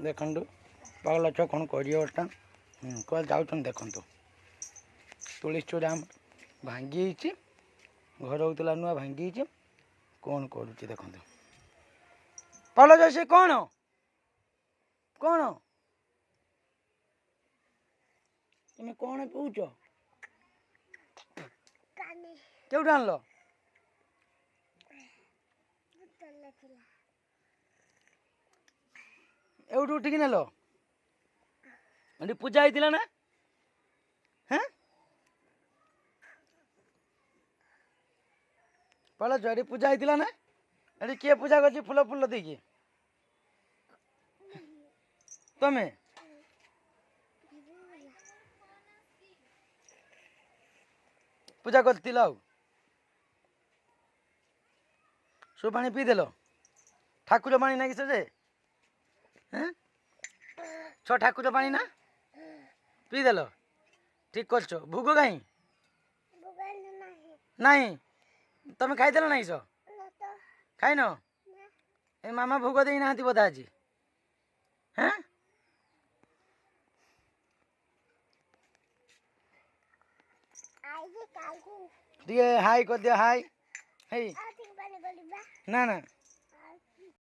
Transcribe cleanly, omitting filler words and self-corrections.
देखु पागल छुआ कौन कर कल जाऊँ देखु तुली चूड़ा भांगी घर होता नुआ भांगी कौन करुच्ची देखु पागल छुआ से कौन कौन तुम्हें कौन पीउच क्यों आनल एवटू उठिक नेल पूजा होता ना हाँ पागल छुआ पूजा होता ना ये किए पूजा कर फूल फूल देखिए तुम्हें पूजा कर सो पानी पीदेल ठाकुर पानी ना कि से छ ठाकुर पानी ना पीदेल ठीक कर भोग कहीं नहीं तुम खाईदेल ना सो खाइन ए मामा भोग दे ना बोधा आज हाँ हाई कर दिया हाई हे ना ना